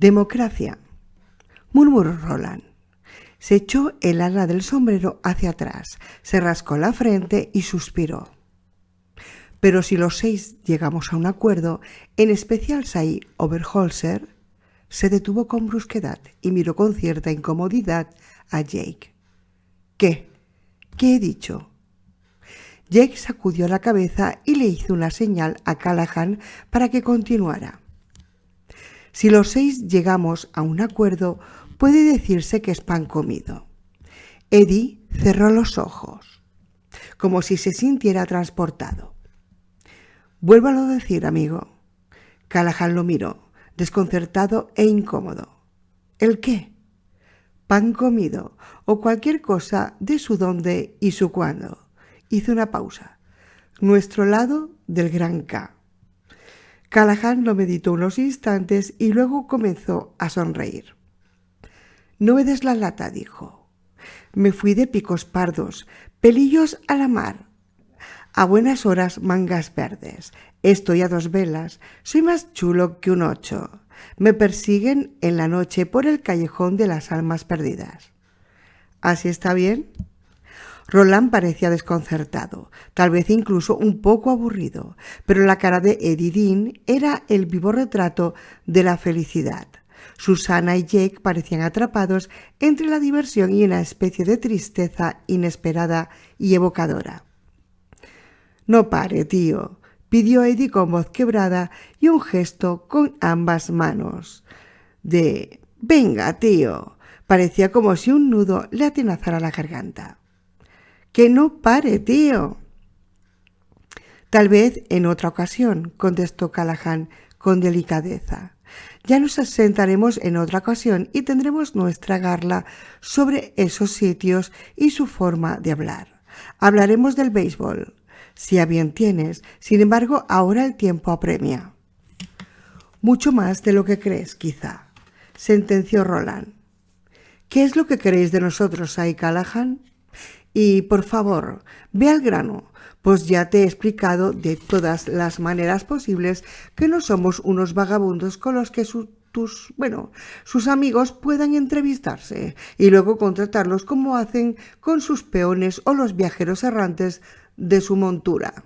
Democracia, murmuró Roland. Se echó el ala del sombrero hacia atrás, se rascó la frente y suspiró. Pero si los 6 llegamos a un acuerdo, en especial Sai Oberholzer, se detuvo con brusquedad y miró con cierta incomodidad a Jake. ¿Qué? ¿Qué he dicho? Jake sacudió la cabeza y le hizo una señal a Callahan para que continuara. Si los 6 llegamos a un acuerdo, puede decirse que es pan comido. Eddie cerró los ojos, como si se sintiera transportado. Vuélvalo a decir, amigo. Callahan lo miró, desconcertado e incómodo. ¿El qué? Pan comido, o cualquier cosa de su dónde y su cuándo. Hizo una pausa. Nuestro lado del gran K. Callahan lo meditó unos instantes y luego comenzó a sonreír. No me des la lata, dijo. Me fui de picos pardos, pelillos a la mar. A buenas horas mangas verdes. Estoy a 2 velas. Soy más chulo que un 8. Me persiguen en la noche por el callejón de las almas perdidas. ¿Así está bien? Roland parecía desconcertado, tal vez incluso un poco aburrido, pero la cara de Eddie Dean era el vivo retrato de la felicidad. Susana y Jake parecían atrapados entre la diversión y una especie de tristeza inesperada y evocadora. «No pare, tío», pidió Eddie con voz quebrada y un gesto con ambas manos. «Venga, tío». Parecía como si un nudo le atenazara la garganta. «Que no pare, tío». «Tal vez en otra ocasión», contestó Callahan con delicadeza. «Ya nos sentaremos en otra ocasión y tendremos nuestra charla sobre esos sitios y su forma de hablar. Hablaremos del béisbol, si a bien tienes. Sin embargo, ahora el tiempo apremia». «Mucho más de lo que crees, quizá», sentenció Roland. «¿Qué es lo que queréis de nosotros, ahí, Callahan? Y, por favor, ve al grano, pues ya te he explicado de todas las maneras posibles que no somos unos vagabundos con los que sus amigos puedan entrevistarse y luego contratarlos como hacen con sus peones o los viajeros errantes de su montura.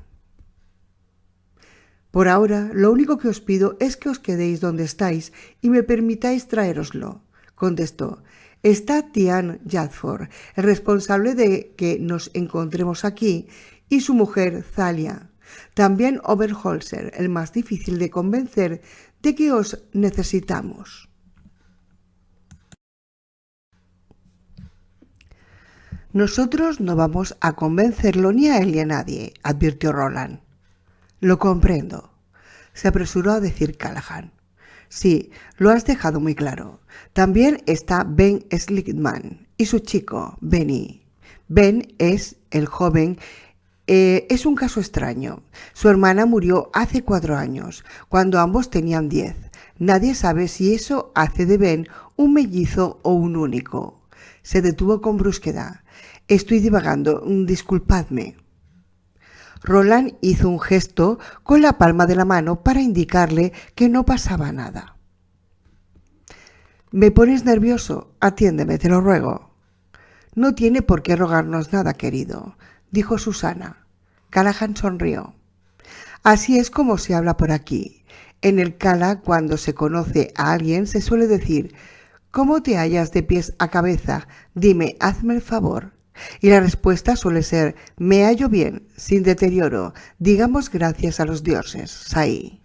Por ahora, lo único que os pido es que os quedéis donde estáis y me permitáis traéroslo», contestó. «Está Tian Jadford, el responsable de que nos encontremos aquí, y su mujer Thalia. También Oberholzer, el más difícil de convencer de que os necesitamos». «Nosotros no vamos a convencerlo ni a él ni a nadie», advirtió Roland. «Lo comprendo», se apresuró a decir Callahan. «Sí, lo has dejado muy claro. También está Ben Slickman y su chico, Benny. Ben es el joven. Es un caso extraño. Su hermana murió hace 4 años, cuando ambos tenían 10. Nadie sabe si eso hace de Ben un mellizo o un único». Se detuvo con brusquedad. «Estoy divagando, disculpadme». Roland hizo un gesto con la palma de la mano para indicarle que no pasaba nada. «Me pones nervioso. Atiéndeme, te lo ruego». «No tiene por qué rogarnos nada, querido», dijo Susana. Callahan sonrió. «Así es como se habla por aquí. En el Cala, cuando se conoce a alguien, se suele decir: ¿cómo te hallas de pies a cabeza? Dime, hazme el favor». Y la respuesta suele ser: «Me hallo bien, sin deterioro. Digamos gracias a los dioses, Sai».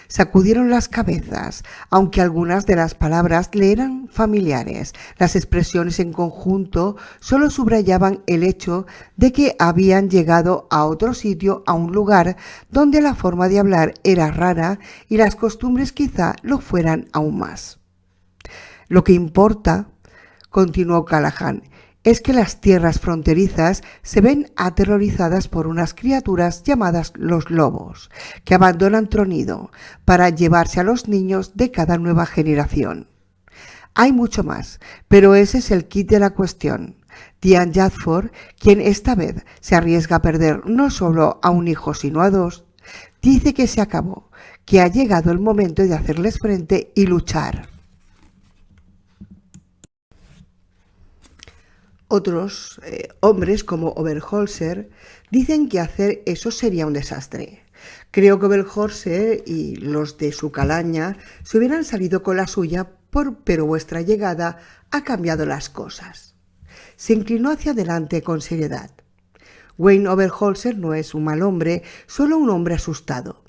Sacudieron las cabezas, aunque algunas de las palabras le eran familiares. Las expresiones en conjunto solo subrayaban el hecho de que habían llegado a otro sitio, a un lugar donde la forma de hablar era rara y las costumbres quizá lo fueran aún más. «Lo que importa», continuó Callahan, «es que las tierras fronterizas se ven aterrorizadas por unas criaturas llamadas los lobos, que abandonan Tronido para llevarse a los niños de cada nueva generación. Hay mucho más, pero ese es el quid de la cuestión. Tian Jadford, quien esta vez se arriesga a perder no solo a un hijo sino a 2, dice que se acabó, que ha llegado el momento de hacerles frente y luchar. Otros hombres, como Oberholzer, dicen que hacer eso sería un desastre. Creo que Oberholzer y los de su calaña se hubieran salido con la suya, pero vuestra llegada ha cambiado las cosas. Se inclinó hacia adelante con seriedad. Wayne Oberholzer no es un mal hombre, solo un hombre asustado.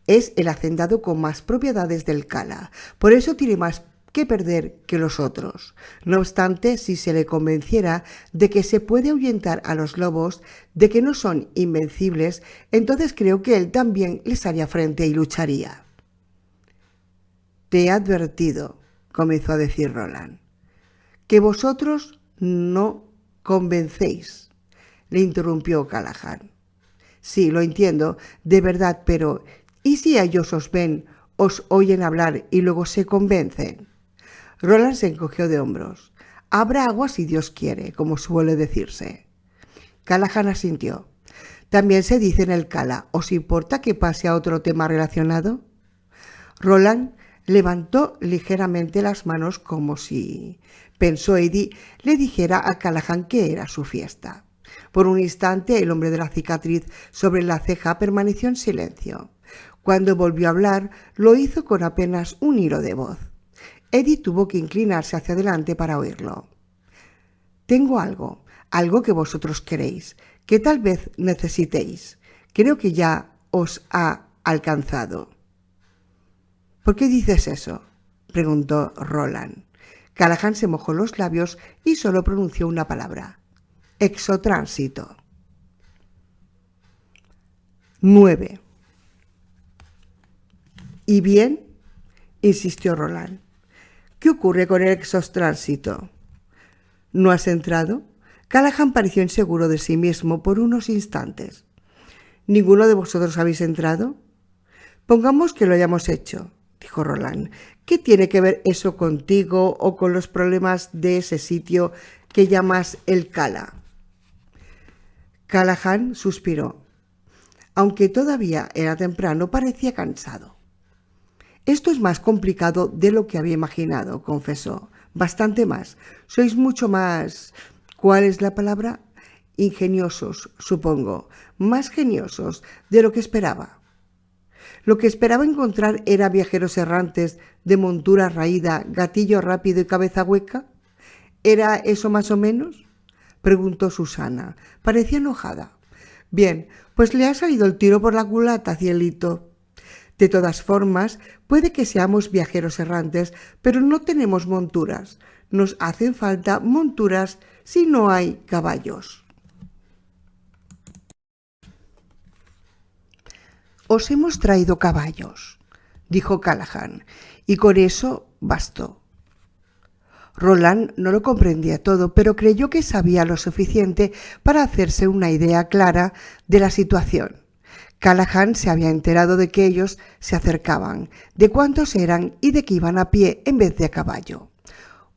Es el hacendado con más propiedades del Cala, por eso tiene más que perder que los otros. No obstante, si se le convenciera de que se puede ahuyentar a los lobos, de que no son invencibles, entonces creo que él también les haría frente y lucharía. Te he advertido, comenzó a decir Roland, que vosotros no convencéis, le interrumpió Callahan. Sí, lo entiendo, de verdad, pero ¿y si ellos os ven, os oyen hablar y luego se convencen? Roland se encogió de hombros. Habrá agua si Dios quiere, como suele decirse. Callahan asintió. También se dice en el Cala, ¿os importa que pase a otro tema relacionado? Roland levantó ligeramente las manos como si, pensó Eddie, le dijera a Callahan que era su fiesta. Por un instante el hombre de la cicatriz sobre la ceja permaneció en silencio. Cuando volvió a hablar, lo hizo con apenas un hilo de voz. Eddie tuvo que inclinarse hacia adelante para oírlo. Tengo algo que vosotros queréis, que tal vez necesitéis. Creo que ya os ha alcanzado. ¿Por qué dices eso?, preguntó Roland. Callahan se mojó los labios y solo pronunció una palabra. Exotránsito. 9. ¿Y bien?, insistió Roland. ¿Qué ocurre con el exotránsito? ¿No has entrado? Callahan pareció inseguro de sí mismo por unos instantes. ¿Ninguno de vosotros habéis entrado? Pongamos que lo hayamos hecho, dijo Roland. ¿Qué tiene que ver eso contigo o con los problemas de ese sitio que llamas el Cala? Callahan suspiró. Aunque todavía era temprano, parecía cansado. Esto es más complicado de lo que había imaginado, confesó. Bastante más. Sois mucho más... ¿Cuál es la palabra? Ingeniosos, supongo. Más geniosos de lo que esperaba. Lo que esperaba encontrar era viajeros errantes de montura raída, gatillo rápido y cabeza hueca. ¿Era eso más o menos?, preguntó Susana. Parecía enojada. Bien, pues le ha salido el tiro por la culata, cielito. De todas formas, puede que seamos viajeros errantes, pero no tenemos monturas. Nos hacen falta monturas si no hay caballos. Os hemos traído caballos, dijo Callahan, y con eso bastó. Roland no lo comprendía todo, pero creyó que sabía lo suficiente para hacerse una idea clara de la situación. Callahan se había enterado de que ellos se acercaban, de cuántos eran y de que iban a pie en vez de a caballo.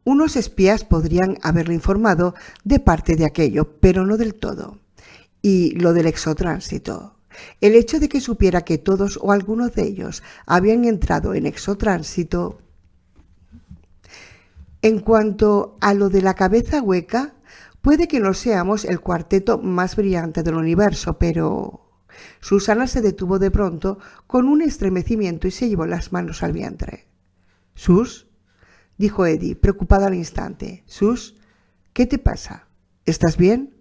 Unos espías podrían haberle informado de parte de aquello, pero no del todo. Y lo del exotránsito. El hecho de que supiera que todos o algunos de ellos habían entrado en exotránsito. En cuanto a lo de la cabeza hueca, puede que no seamos el cuarteto más brillante del universo, pero... Susana se detuvo de pronto con un estremecimiento y se llevó las manos al vientre. —¿Sus? —dijo Eddie, preocupada al instante. —Sus, ¿qué te pasa? ¿Estás bien?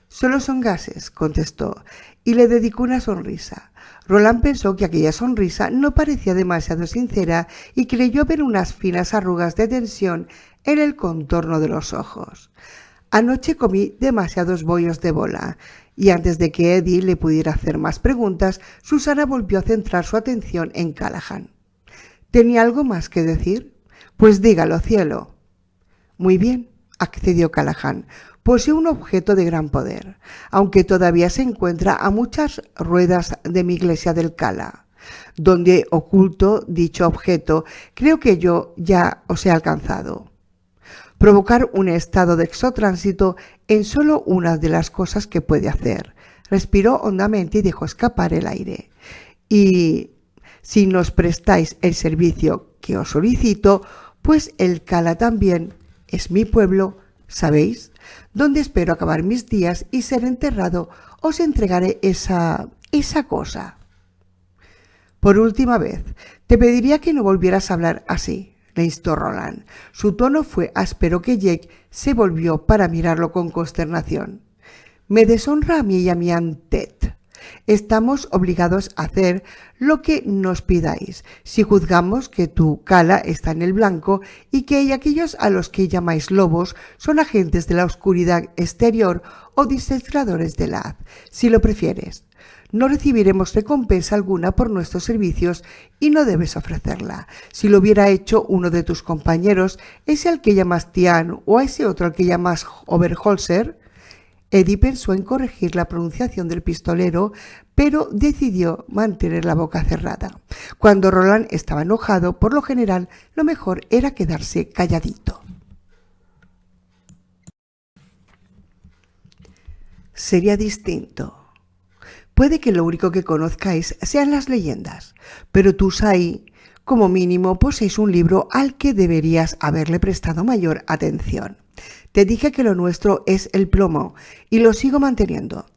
—Solo son gases —contestó, y le dedicó una sonrisa. Roland pensó que aquella sonrisa no parecía demasiado sincera y creyó ver unas finas arrugas de tensión en el contorno de los ojos. Anoche comí demasiados bollos de bola, y antes de que Eddie le pudiera hacer más preguntas, Susana volvió a centrar su atención en Callahan. ¿Tenía algo más que decir? Pues dígalo, cielo. Muy bien, accedió Callahan. Posee un objeto de gran poder, aunque todavía se encuentra a muchas ruedas de mi iglesia del Cala. Donde oculto dicho objeto, creo que yo ya os he alcanzado. Provocar un estado de exotránsito en solo una de las cosas que puede hacer. Respiró hondamente y dejó escapar el aire. Y Si nos prestáis el servicio que os solicito, pues el Cala también es mi pueblo, ¿sabéis? Donde espero acabar mis días y ser enterrado, os entregaré esa cosa. Por última vez, te pediría que no volvieras a hablar así, le instó Roland. Su tono fue áspero que Jake se volvió para mirarlo con consternación. Me deshonra a mí y a mi Ted. Estamos obligados a hacer lo que nos pidáis. Si juzgamos que tu Cala está en el blanco y que aquellos a los que llamáis lobos son agentes de la oscuridad exterior o disecradores de la haz, si lo prefieres, no recibiremos recompensa alguna por nuestros servicios y no debes ofrecerla. Si lo hubiera hecho uno de tus compañeros, ese al que llamas Tian o a ese otro al que llamas Oberholzer. Eddie pensó en corregir la pronunciación del pistolero, pero decidió mantener la boca cerrada. Cuando Roland estaba enojado, por lo general, lo mejor era quedarse calladito. Sería distinto. Puede que lo único que conozcáis sean las leyendas, pero tú, Sai, como mínimo posees un libro al que deberías haberle prestado mayor atención. Te dije que lo nuestro es el plomo y lo sigo manteniendo,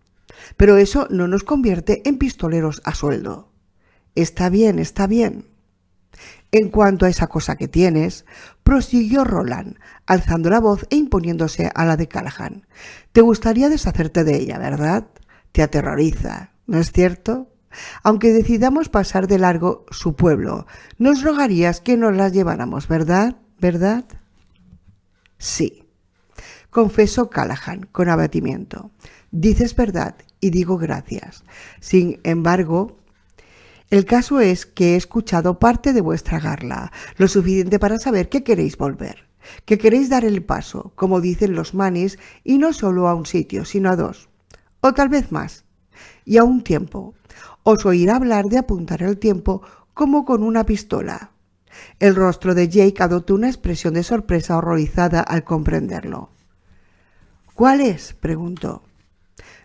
pero eso no nos convierte en pistoleros a sueldo. Está bien, está bien. En cuanto a esa cosa que tienes, prosiguió Roland, alzando la voz e imponiéndose a la de Callahan. Te gustaría deshacerte de ella, ¿verdad? Te aterroriza, ¿no es cierto? Aunque decidamos pasar de largo su pueblo, nos rogarías que nos las lleváramos, ¿verdad? ¿Verdad? Sí, confesó Callahan con abatimiento. Dices verdad y digo gracias. Sin embargo, el caso es que he escuchado parte de vuestra garla, lo suficiente para saber que queréis volver, que queréis dar el paso, como dicen los manis, y no solo a un sitio, sino a dos, o tal vez más, y a un tiempo. Os oirá hablar de apuntar el tiempo como con una pistola. El rostro de Jake adoptó una expresión de sorpresa horrorizada al comprenderlo. ¿Cuál es?, preguntó.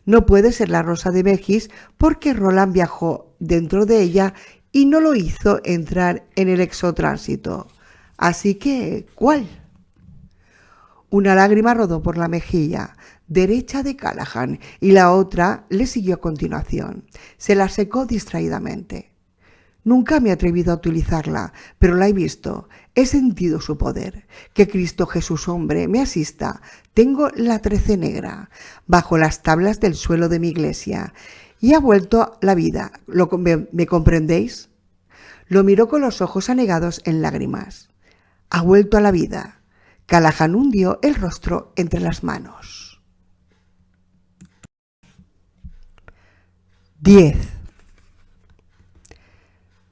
No puede ser la Rosa de Vejis porque Roland viajó dentro de ella y no lo hizo entrar en el exotránsito. Así que, ¿cuál? Una lágrima rodó por la mejilla derecha de Callahan y la otra le siguió a continuación. Se la secó distraídamente. Nunca me he atrevido a utilizarla, pero la he visto. He sentido su poder. Que Cristo Jesús hombre me asista. Tengo la 13 negra bajo las tablas del suelo de mi iglesia y ha vuelto a la vida. ¿Me comprendéis? Lo miró con los ojos anegados en lágrimas. Ha vuelto a la vida. Callahan hundió el rostro entre las manos. 10.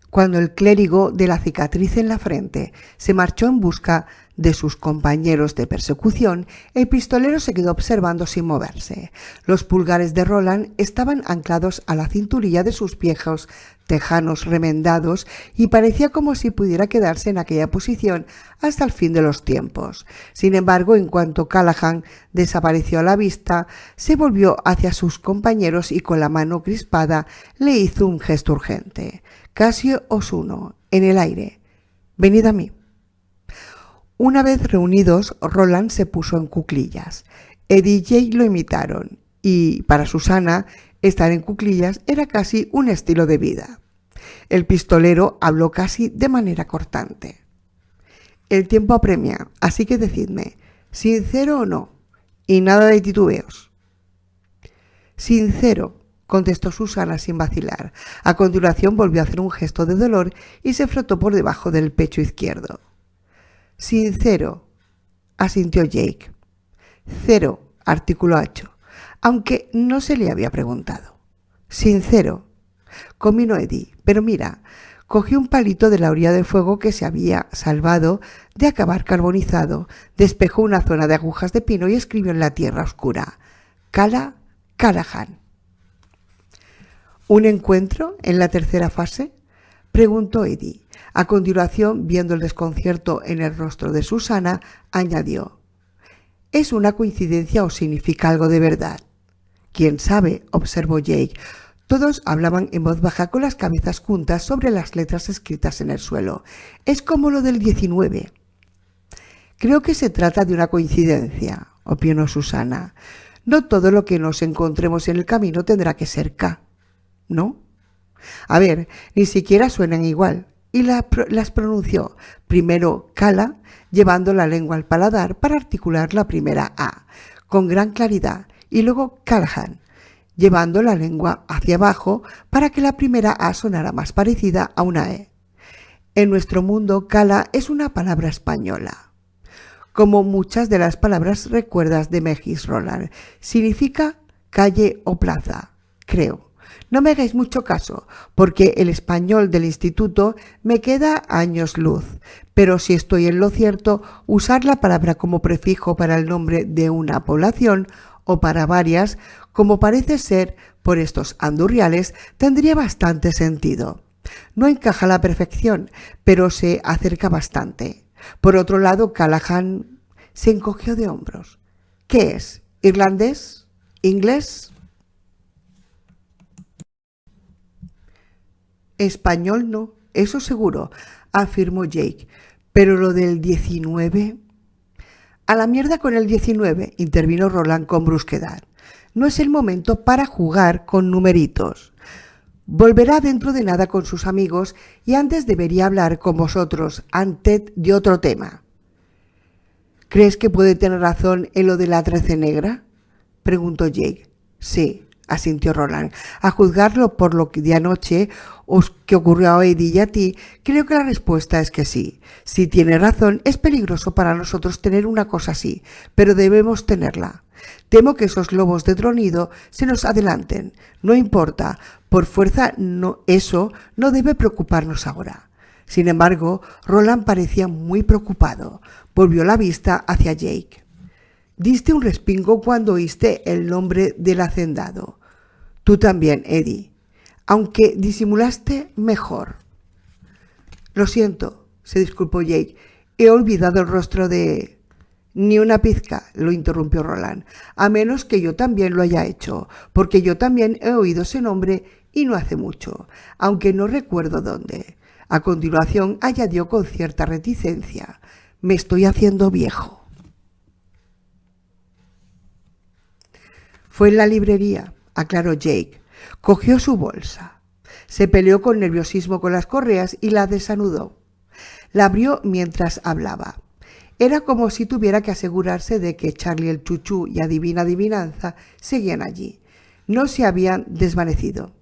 Cuando el clérigo de la cicatriz en la frente se marchó en busca de sus compañeros de persecución, el pistolero se quedó observando sin moverse. Los pulgares de Roland estaban anclados a la cinturilla de sus viejos tejanos remendados y parecía como si pudiera quedarse en aquella posición hasta el fin de los tiempos. Sin embargo, en cuanto Callahan desapareció a la vista, se volvió hacia sus compañeros y con la mano crispada le hizo un gesto urgente. Casi os uno, en el aire. Venid a mí. Una vez reunidos, Roland se puso en cuclillas. Eddie y Jake lo imitaron, y para Susana, estar en cuclillas era casi un estilo de vida. El pistolero habló casi de manera cortante. El tiempo apremia, así que decidme, ¿sincero o no? Y nada de titubeos. Sincero, contestó Susana sin vacilar. A continuación volvió a hacer un gesto de dolor y se frotó por debajo del pecho izquierdo. Sincero, asintió Jake. Cero, articuló Acho, aunque no se le había preguntado. Sincero, convino Eddie, pero mira, cogió un palito de la orilla del fuego que se había salvado de acabar carbonizado, despejó una zona de agujas de pino y escribió en la tierra oscura: Callahan. ¿Un encuentro en la tercera fase?, preguntó Eddie. A continuación, viendo el desconcierto en el rostro de Susana, añadió: ¿Es una coincidencia o significa algo de verdad? ¿Quién sabe?, observó Jake. Todos hablaban en voz baja con las cabezas juntas sobre las letras escritas en el suelo. Es como lo del 19. Creo que se trata de una coincidencia, opinó Susana. No todo lo que nos encontremos en el camino tendrá que ser K, ¿no? A ver, ni siquiera suenan igual. Y las pronunció primero Kala, llevando la lengua al paladar para articular la primera A, con gran claridad, y luego Callahan, llevando la lengua hacia abajo para que la primera A sonara más parecida a una E. En nuestro mundo, Kala es una palabra española. Como muchas de las palabras recuerdas de Megis Roland, significa calle o plaza, creo. No me hagáis mucho caso, porque el español del instituto me queda años luz, pero si estoy en lo cierto, usar la palabra como prefijo para el nombre de una población o para varias, como parece ser por estos andurriales, tendría bastante sentido. No encaja a la perfección, pero se acerca bastante. Por otro lado, Callahan se encogió de hombros. ¿Qué es? ¿Irlandés? ¿Inglés? Español no, eso seguro, afirmó Jake. Pero lo del 19... A la mierda con el 19, intervino Roland con brusquedad. No es el momento para jugar con numeritos. Volverá dentro de nada con sus amigos y antes debería hablar con vosotros antes de otro tema. ¿Crees que puede tener razón en lo de la 13 negra? Preguntó Jake. Sí, asintió Roland. A juzgarlo por lo que de anoche que ocurrió a Eddie y a ti, creo que la respuesta es que sí. Si tiene razón, es peligroso para nosotros tener una cosa así, pero debemos tenerla. Temo que esos lobos de tronido se nos adelanten. No importa, por fuerza eso no debe preocuparnos ahora. Sin embargo, Roland parecía muy preocupado. Volvió la vista hacia Jake. Diste un respingo cuando oíste el nombre del hacendado. Tú también, Eddie, aunque disimulaste mejor. Lo siento, se disculpó Jake. He olvidado el rostro de... Ni una pizca, lo interrumpió Roland, a menos que yo también lo haya hecho, porque yo también he oído ese nombre y no hace mucho, aunque no recuerdo dónde. A continuación añadió con cierta reticencia. Me estoy haciendo viejo. Fue en la librería, aclaró Jake. Cogió su bolsa. Se peleó con nerviosismo con las correas y la desanudó. La abrió mientras hablaba. Era como si tuviera que asegurarse de que Charlie el Chuchú y Adivina Adivinanza seguían allí. No se habían desvanecido.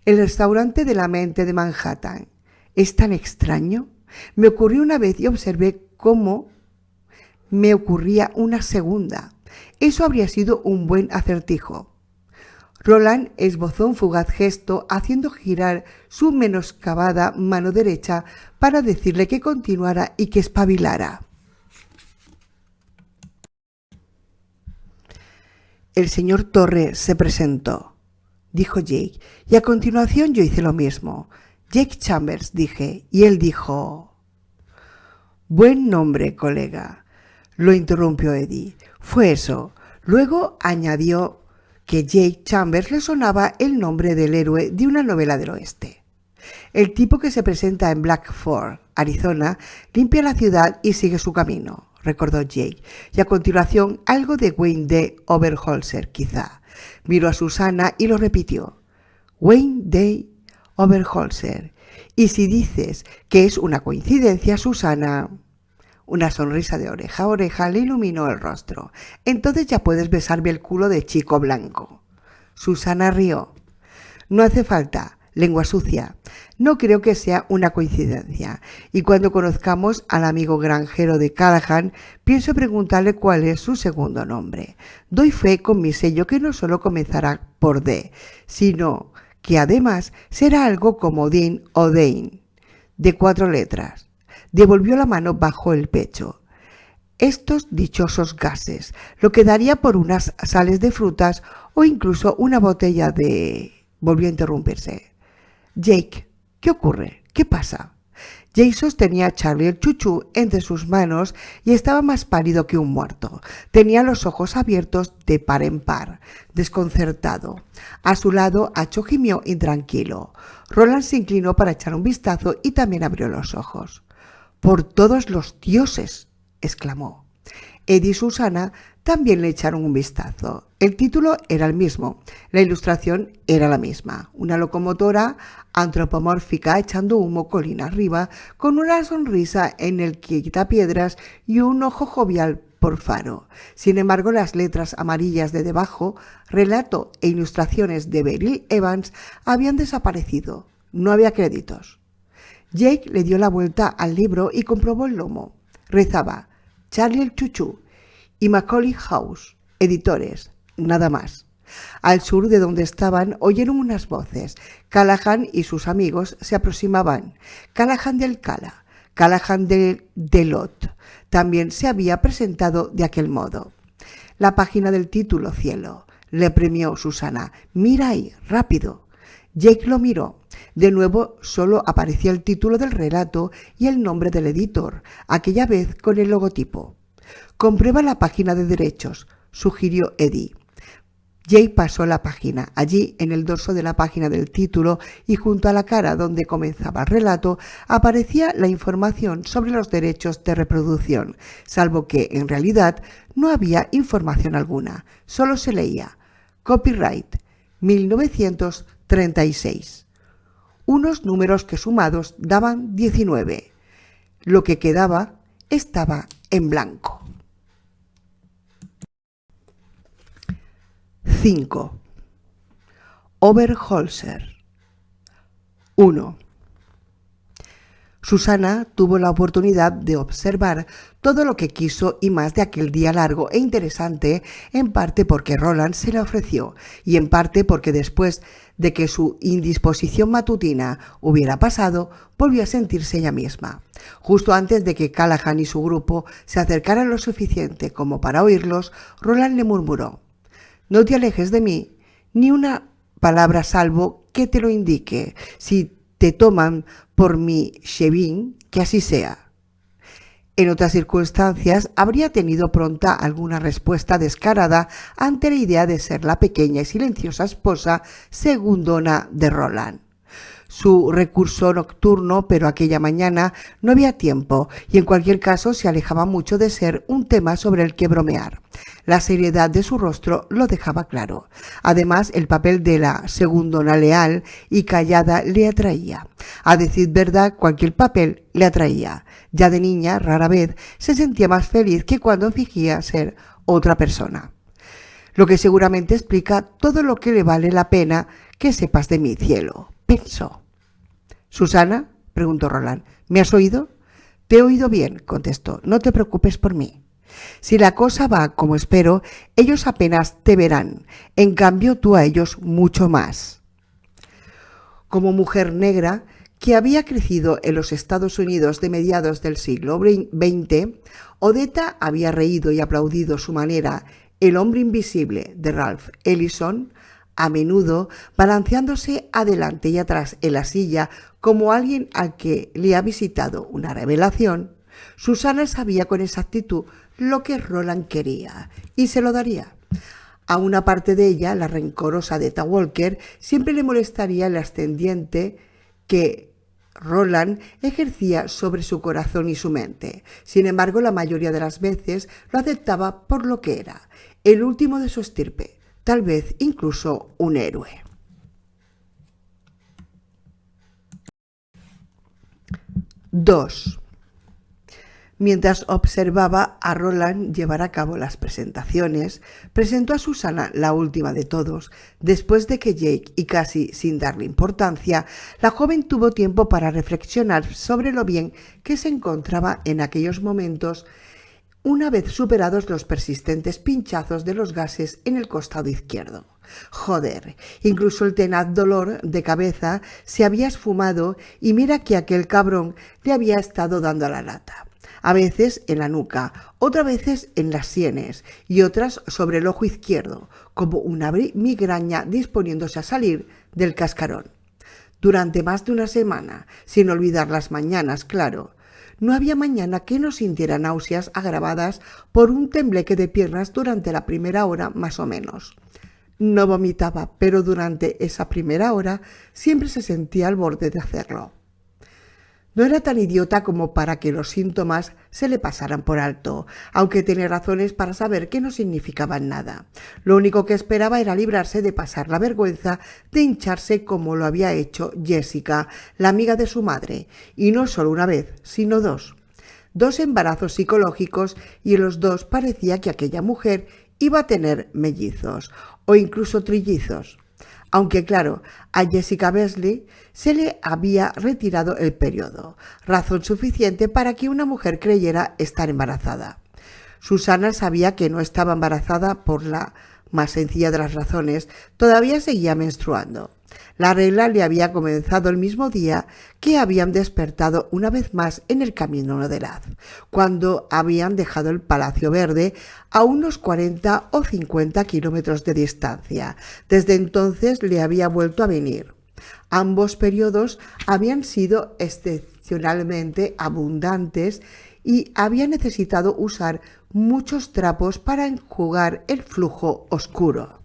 El restaurante de la mente de Manhattan. ¿Es tan extraño? Me ocurrió una vez y observé cómo me ocurría una segunda. Eso habría sido un buen acertijo. Roland esbozó un fugaz gesto haciendo girar su menoscabada mano derecha para decirle que continuara y que espabilara. El señor Torre se presentó, dijo Jake, y a continuación yo hice lo mismo. Jake Chambers, dije, y él dijo... Buen nombre, colega, lo interrumpió Eddie. Fue eso. Luego añadió que Jake Chambers le sonaba el nombre del héroe de una novela del oeste. El tipo que se presenta en Black Fork, Arizona, limpia la ciudad y sigue su camino, recordó Jake, y a continuación algo de Wayne D. Oberholzer, quizá. Miró a Susana y lo repitió. Wayne D. Oberholzer. Y si dices que es una coincidencia, Susana... Una sonrisa de oreja a oreja le iluminó el rostro. Entonces ya puedes besarme el culo de chico blanco. Susana rió. No hace falta, lengua sucia. No creo que sea una coincidencia. Y cuando conozcamos al amigo granjero de Callahan, pienso preguntarle cuál es su segundo nombre. Doy fe con mi sello que no solo comenzará por D, sino que además será algo como Dean o Dane, de 4 letras. Devolvió la mano bajo el pecho. Estos dichosos gases, lo que daría por unas sales de frutas o incluso una botella de... Volvió a interrumpirse. Jake, ¿qué ocurre? ¿Qué pasa? Jake sostenía a Charlie el chuchú entre sus manos y estaba más pálido que un muerto. Tenía los ojos abiertos de par en par, desconcertado. A su lado, Acho gimió intranquilo. Roland se inclinó para echar un vistazo y también abrió los ojos. «¡Por todos los dioses!», exclamó. Eddie y Susana también le echaron un vistazo. El título era el mismo, la ilustración era la misma. Una locomotora antropomórfica echando humo colina arriba, con una sonrisa en el quitapiedras y un ojo jovial por faro. Sin embargo, las letras amarillas de debajo, relato e ilustraciones de Beryl Evans, habían desaparecido. No había créditos. Jake le dio la vuelta al libro y comprobó el lomo. Rezaba Charlie el Chuchú y Macaulay House, editores, nada más. Al sur de donde estaban oyeron unas voces. Callahan y sus amigos se aproximaban. Callahan del Cala, Callahan del Lot. También se había presentado de aquel modo. La página del título, cielo, le premió Susana. Mira ahí, rápido. Jake lo miró. De nuevo solo aparecía el título del relato y el nombre del editor, aquella vez con el logotipo. Comprueba la página de derechos, sugirió Eddie. Jake pasó la página. Allí, en el dorso de la página del título y junto a la cara donde comenzaba el relato, aparecía la información sobre los derechos de reproducción, salvo que, en realidad, no había información alguna. Solo se leía Copyright 1936. Unos números que sumados daban 19. Lo que quedaba estaba en blanco. 5. Oberholzer. 1. Susana tuvo la oportunidad de observar todo lo que quiso y más de aquel día largo e interesante, en parte porque Roland se le ofreció y en parte porque después de que su indisposición matutina hubiera pasado, volvió a sentirse ella misma. Justo antes de que Callahan y su grupo se acercaran lo suficiente como para oírlos, Roland le murmuró: «No te alejes de mí, ni una palabra salvo que te lo indique. Si te toman por mi Shevin, que así sea». En otras circunstancias habría tenido pronta alguna respuesta descarada ante la idea de ser la pequeña y silenciosa esposa segundona de Roland. Su recurso nocturno, pero aquella mañana no había tiempo y en cualquier caso se alejaba mucho de ser un tema sobre el que bromear. La seriedad de su rostro lo dejaba claro. Además, el papel de la segundona leal y callada le atraía. A decir verdad, cualquier papel le atraía. Ya de niña, rara vez, se sentía más feliz que cuando fingía ser otra persona. Lo que seguramente explica todo lo que le vale la pena que sepas de mi cielo, pensó. «¿Susana?», preguntó Roland. «¿Me has oído?» «Te he oído bien», contestó. «No te preocupes por mí. Si la cosa va como espero, ellos apenas te verán. En cambio, tú a ellos mucho más». Como mujer negra que había crecido en los Estados Unidos de mediados del siglo XX, Odetta había reído y aplaudido su manera El hombre invisible de Ralph Ellison, a menudo balanceándose adelante y atrás en la silla como alguien al que le ha visitado una revelación. Susana sabía con exactitud lo que Roland quería y se lo daría. A una parte de ella, la rencorosa Odetta Walker, siempre le molestaría el ascendiente que Roland ejercía sobre su corazón y su mente. Sin embargo, la mayoría de las veces lo aceptaba por lo que era, el último de su estirpe, tal vez incluso un héroe. 2. Mientras observaba a Roland llevar a cabo las presentaciones, presentó a Susana la última de todos. Después de que Jake, y casi sin darle importancia, la joven tuvo tiempo para reflexionar sobre lo bien que se encontraba en aquellos momentos, una vez superados los persistentes pinchazos de los gases en el costado izquierdo. Joder, incluso el tenaz dolor de cabeza se había esfumado y mira que aquel cabrón le había estado dando a la lata. A veces en la nuca, otras veces en las sienes y otras sobre el ojo izquierdo, como una migraña disponiéndose a salir del cascarón. durante más de una semana, sin olvidar las mañanas, claro. No había mañana que no sintiera náuseas agravadas por un tembleque de piernas durante la primera hora más o menos. No vomitaba, pero durante esa primera hora siempre se sentía al borde de hacerlo. No era tan idiota como para que los síntomas se le pasaran por alto, aunque tenía razones para saber que no significaban nada. Lo único que esperaba era librarse de pasar la vergüenza de hincharse como lo había hecho Jessica, la amiga de su madre, y no solo una vez, sino dos. 2 embarazos psicológicos, y en los 2 parecía que aquella mujer iba a tener mellizos o incluso trillizos. Aunque claro, a Jessica Beasley se le había retirado el periodo, razón suficiente para que una mujer creyera estar embarazada. Susana sabía que no estaba embarazada por la más sencilla de las razones, todavía seguía menstruando. La regla le había comenzado el mismo día que habían despertado una vez más en el camino de Laz, cuando habían dejado el Palacio Verde a unos 40 o 50 kilómetros de distancia. Desde entonces le había vuelto a venir. Ambos periodos habían sido excepcionalmente abundantes y había necesitado usar muchos trapos para enjugar el flujo oscuro.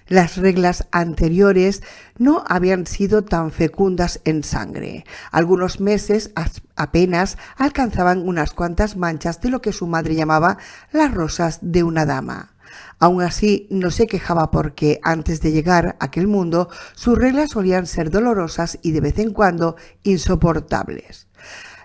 Las reglas anteriores no habían sido tan fecundas en sangre. Algunos meses apenas alcanzaban unas cuantas manchas de lo que su madre llamaba las rosas de una dama. Aún así, no se quejaba porque, antes de llegar a aquel mundo, sus reglas solían ser dolorosas y de vez en cuando insoportables.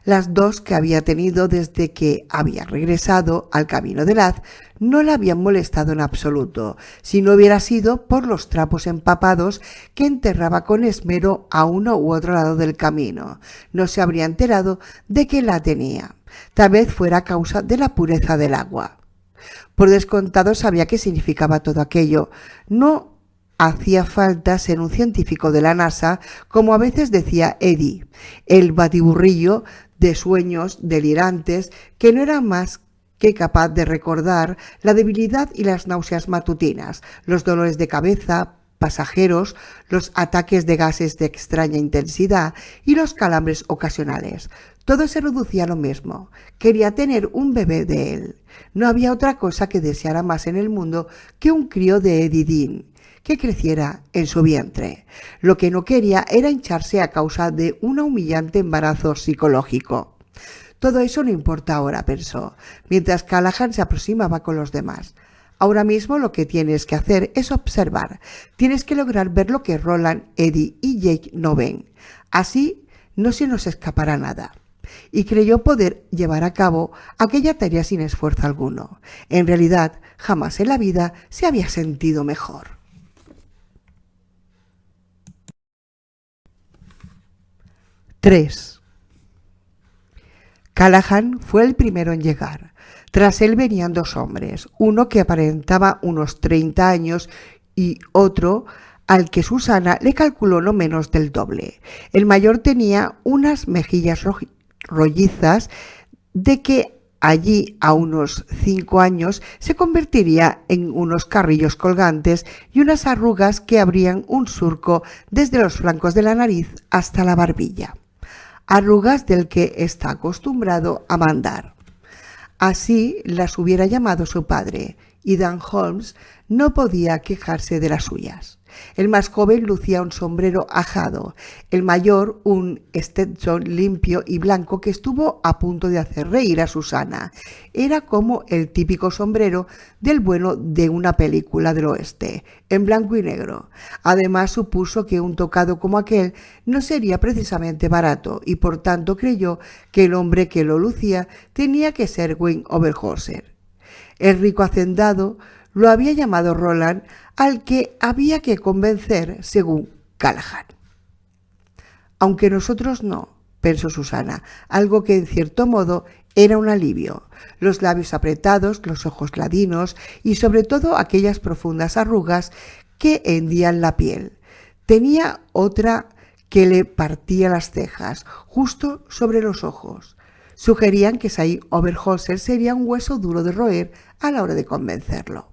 Las 2 que había tenido desde que había regresado al camino de Laz no la habían molestado en absoluto, si no hubiera sido por los trapos empapados que enterraba con esmero a uno u otro lado del camino. No se habría enterado de que la tenía. Tal vez fuera a causa de la pureza del agua. Por descontado sabía qué significaba todo aquello. No hacía falta ser un científico de la NASA, como a veces decía Eddie, el batiburrillo de sueños delirantes que no era más que capaz de recordar la debilidad y las náuseas matutinas, los dolores de cabeza pasajeros, los ataques de gases de extraña intensidad y los calambres ocasionales. Todo se reducía a lo mismo. Quería tener un bebé de él. No había otra cosa que deseara más en el mundo que un crío de Eddie Dean que creciera en su vientre. Lo que no quería era hincharse a causa de un humillante embarazo psicológico. Todo eso no importa ahora, pensó, mientras Callahan se aproximaba con los demás. Ahora mismo lo que tienes que hacer es observar. Tienes que lograr ver lo que Roland, Eddie y Jake no ven. Así no se nos escapará nada. Y creyó poder llevar a cabo aquella tarea sin esfuerzo alguno. En realidad, jamás en la vida se había sentido mejor. 3. Callahan fue el primero en llegar. Tras él venían 2 hombres, uno que aparentaba unos 30 años y otro al que Susana le calculó no menos del doble. El mayor tenía unas mejillas rollizas de que allí a unos 5 años se convertiría en unos carrillos colgantes y unas arrugas que abrían un surco desde los flancos de la nariz hasta la barbilla. Arrugas del que está acostumbrado a mandar. Así las hubiera llamado su padre, y Dan Holmes no podía quejarse de las suyas. El más joven lucía un sombrero ajado, el mayor un Stetson limpio y blanco que estuvo a punto de hacer reír a Susana. Era como el típico sombrero del bueno de una película del oeste, en blanco y negro. Además supuso que un tocado como aquel no sería precisamente barato y por tanto creyó que el hombre que lo lucía tenía que ser Wayne Overholser. El rico hacendado lo había llamado Roland, al que había que convencer según Callahan. Aunque nosotros no, pensó Susana, algo que en cierto modo era un alivio. Los labios apretados, los ojos ladinos y sobre todo aquellas profundas arrugas que hendían la piel. Tenía otra que le partía las cejas, justo sobre los ojos. Sugerían que Cy Overholser sería un hueso duro de roer a la hora de convencerlo.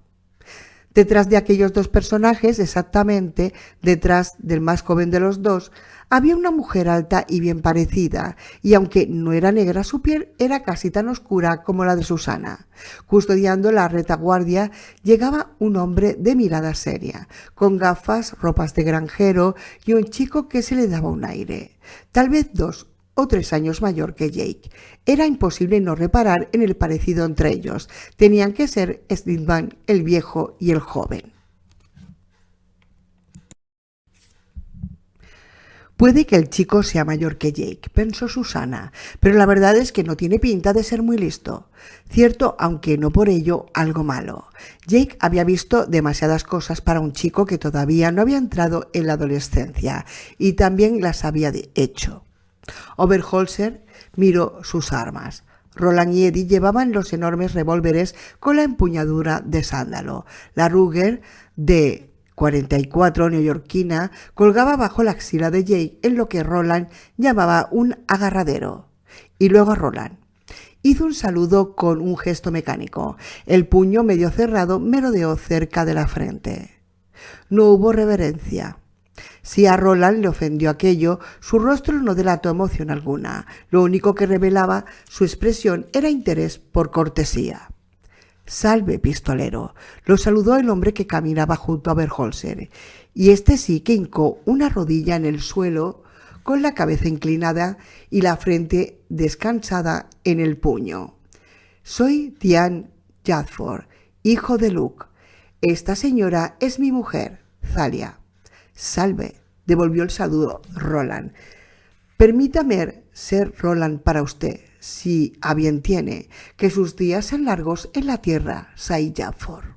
Detrás de aquellos dos personajes, exactamente detrás del más joven de los dos, había una mujer alta y bien parecida, y aunque no era negra, su piel era casi tan oscura como la de Susana. Custodiando la retaguardia llegaba un hombre de mirada seria, con gafas, ropas de granjero y un chico que se le daba un aire, tal vez 2 o 3 años mayor que Jake. Era imposible no reparar en el parecido entre ellos. Tenían que ser Stillman, el viejo y el joven. Puede que el chico sea mayor que Jake, pensó Susana, pero la verdad es que no tiene pinta de ser muy listo. Cierto, aunque no por ello algo malo. Jake había visto demasiadas cosas para un chico que todavía no había entrado en la adolescencia y también las había hecho. Oberholzer miró sus armas. Roland y Eddie llevaban los enormes revólveres con la empuñadura de sándalo. La Ruger de 44 neoyorquina colgaba bajo la axila de Jake en lo que Roland llamaba un agarradero. Y luego a Roland. Hizo un saludo con un gesto mecánico. El puño medio cerrado merodeó cerca de la frente. No hubo reverencia. Si a Roland le ofendió aquello, su rostro no delató emoción alguna. Lo único que revelaba su expresión era interés por cortesía. «Salve, pistolero», lo saludó el hombre que caminaba junto a Oberholzer, y este sí que hincó una rodilla en el suelo con la cabeza inclinada y la frente descansada en el puño. «Soy Diane Jadford, hijo de Luke. Esta señora es mi mujer, Thalia». «Salve», devolvió el saludo Roland. «Permítame ser Roland para usted, si a bien tiene, que sus días sean largos en la tierra, Sai Jadford».